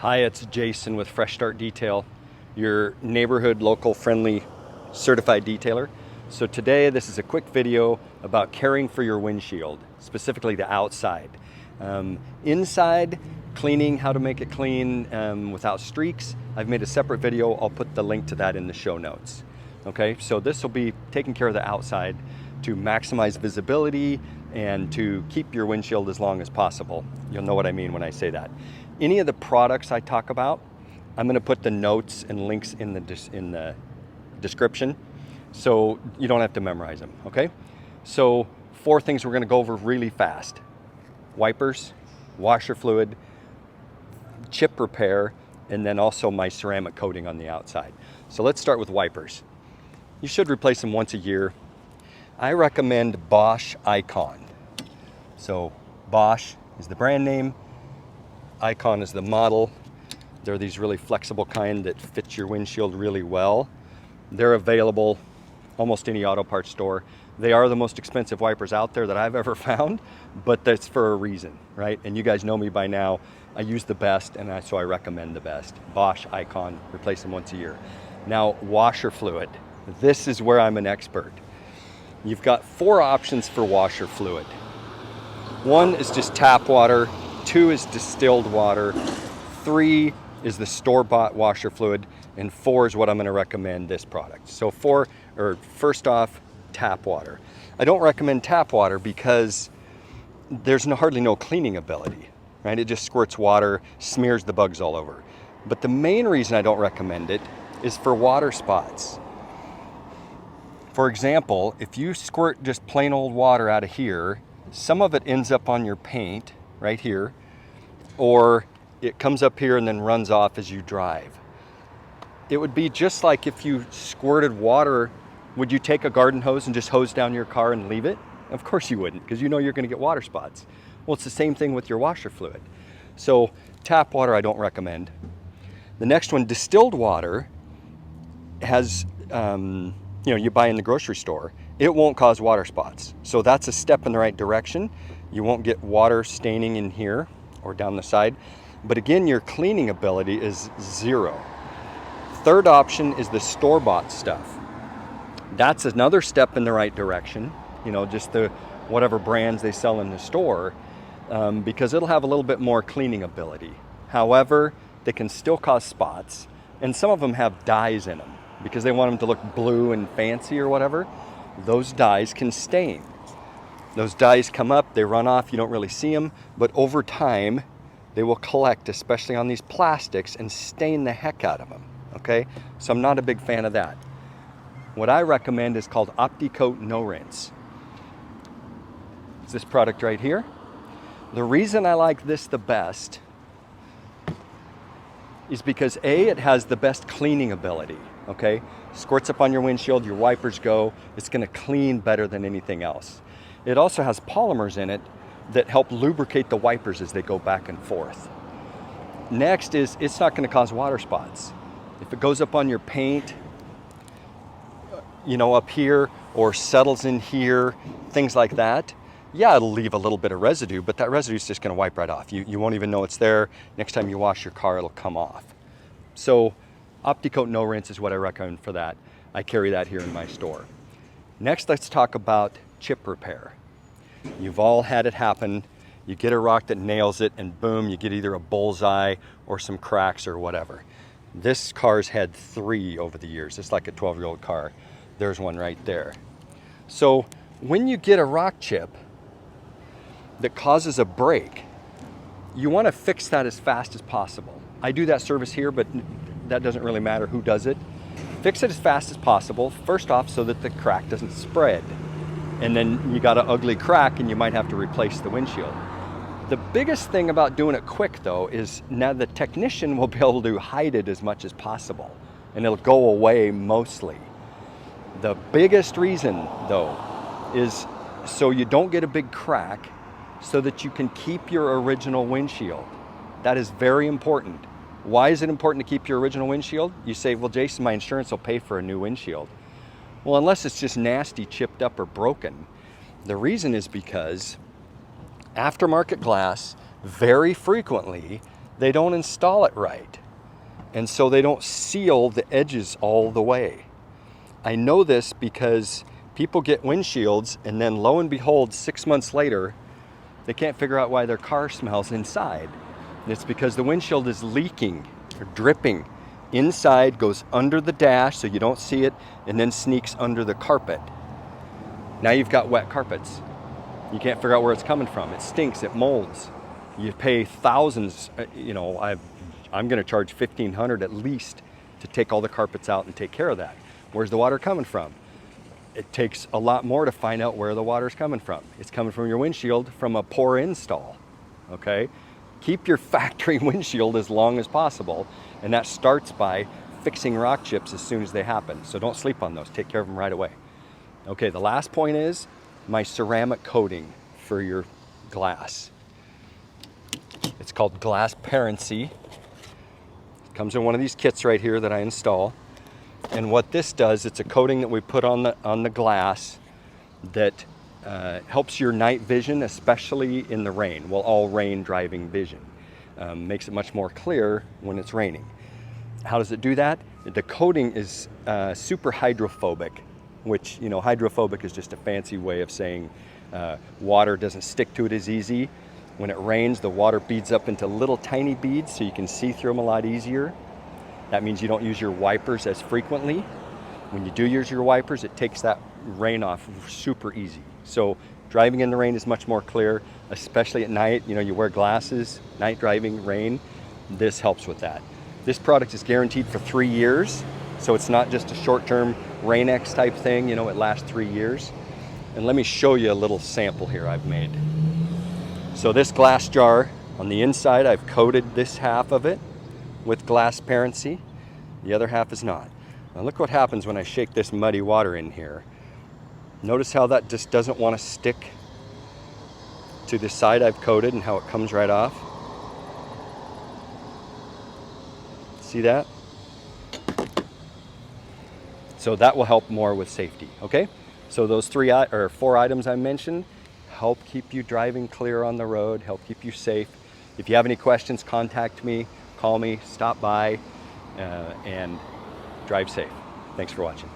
Hi, it's Jason with Fresh Start Detail, your neighborhood, local, friendly, certified detailer. So today, this is a quick video about caring for your windshield, specifically the outside. Inside, cleaning, how to make it clean without streaks. I've made a separate video. I'll put the link to that in the show notes. Okay, so this will be taking care of the outside to maximize visibility and to keep your windshield as long as possible. You'll know what I mean when I say that. Any of the products I talk about, I'm going to put the notes and links in the description, so you don't have to memorize them, okay? So 4 things we're going to go over really fast: wipers, washer fluid, chip repair, and then also my ceramic coating on the outside. So let's start with wipers. You should replace them once a year. I recommend Bosch Icon. So Bosch is the brand name, Icon is the model. They're these really flexible kind that fit your windshield really well. They're available almost any auto parts store. They are the most expensive wipers out there that I've ever found, but that's for a reason, right? And you guys know me by now. I use the best, and so I recommend the best. Bosch Icon, replace them once a year. Now, washer fluid. This is where I'm an expert. You've got 4 options for washer fluid. 1 is just tap water, 2 is distilled water, 3 is the store-bought washer fluid, and 4 is what I'm going to recommend this product. So first off, tap water. I don't recommend tap water because there's hardly no cleaning ability, right? It just squirts water, smears the bugs all over. But the main reason I don't recommend it is for water spots. For example, if you squirt just plain old water out of here, some of it ends up on your paint right here, or it comes up here and then runs off as you drive. It would be just like if you squirted water. Would you take a garden hose and just hose down your car and leave it? Of course you wouldn't, because you know you're going to get water spots. Well, it's the same thing with your washer fluid. So tap water I don't recommend. The next one, distilled water, has you buy in the grocery store. It won't cause water spots. So that's a step in the right direction. You won't get water staining in here or down the side. But again, your cleaning ability is 0. Third option is the store-bought stuff. That's another step in the right direction. Just the whatever brands they sell in the store, because it'll have a little bit more cleaning ability. However, they can still cause spots, and some of them have dyes in them because they want them to look blue and fancy or whatever. Those dyes can stain. Those dyes come up, they run off, you don't really see them, but over time they will collect, especially on these plastics, and stain the heck out of them, okay? So I'm not a big fan of that. What I recommend is called opti-coat no rinse. It's this product right here. The reason I like this the best is because A, it has the best cleaning ability, okay? Squirts up on your windshield, your wipers go, it's gonna clean better than anything else. It also has polymers in it that help lubricate the wipers as they go back and forth. Next is, it's not gonna cause water spots. If it goes up on your paint, up here, or settles in here, things like that, yeah, it'll leave a little bit of residue, but that residue is just gonna wipe right off. You won't even know it's there. Next time you wash your car, it'll come off. So opti-coat no rinse is what I recommend for that. I carry that here in my store. Next, let's talk about chip repair. You've all had it happen. You get a rock that nails it, and boom, you get either a bullseye or some cracks or whatever. This car's had 3 over the years. It's like a 12-year-old car. There's one right there. So when you get a rock chip that causes a break, you want to fix that as fast as possible. I do that service here, but that doesn't really matter who does it. Fix it as fast as possible, first off, so that the crack doesn't spread. And then you got an ugly crack and you might have to replace the windshield. The biggest thing about doing it quick, though, is now the technician will be able to hide it as much as possible, and it'll go away mostly. The biggest reason, though, is so you don't get a big crack, so that you can keep your original windshield. That is very important. Why is it important to keep your original windshield? You say, well, Jason, my insurance will pay for a new windshield. Well, unless it's just nasty, chipped up, or broken. The reason is because aftermarket glass very frequently they don't install it right. And so they don't seal the edges all the way. I know this because people get windshields and then lo and behold, 6 months later, they can't figure out why their car smells inside. And it's because the windshield is leaking or dripping. Inside, goes under the dash so you don't see it, and then sneaks under the carpet. Now you've got wet carpets. You can't figure out where it's coming from. It stinks, it molds. You pay thousands, I'm gonna charge $1,500 at least to take all the carpets out and take care of that. Where's the water coming from? It takes a lot more to find out where the water's coming from. It's coming from your windshield from a poor install, okay? Keep your factory windshield as long as possible, and that starts by fixing rock chips as soon as they happen. So don't sleep on those, take care of them right away. Okay, the last point is my ceramic coating for your glass. It's called Glassparency. It comes in one of these kits right here that I install. And what this does, it's a coating that we put on the glass that helps your night vision, especially in the rain. Well, all rain driving vision. Makes it much more clear when it's raining. How does it do that? The coating is super hydrophobic, which, hydrophobic is just a fancy way of saying water doesn't stick to it as easy. When it rains, the water beads up into little tiny beads so you can see through them a lot easier. That means you don't use your wipers as frequently. When you do use your wipers, it takes that rain off super easy. So driving in the rain is much more clear, especially at night. You wear glasses, night driving, rain. This helps with that. This product is guaranteed for 3 years. So it's not just a short-term Rain-X type thing, it lasts 3 years. And let me show you a little sample here I've made. So this glass jar, on the inside, I've coated this half of it with Glassparency. The other half is not. Now look what happens when I shake this muddy water in here. Notice how that just doesn't want to stick to the side I've coated and how it comes right off. See that? So that will help more with safety, okay? So those 4 items I mentioned help keep you driving clear on the road, help keep you safe. If you have any questions, contact me, call me, stop by, and drive safe. Thanks for watching.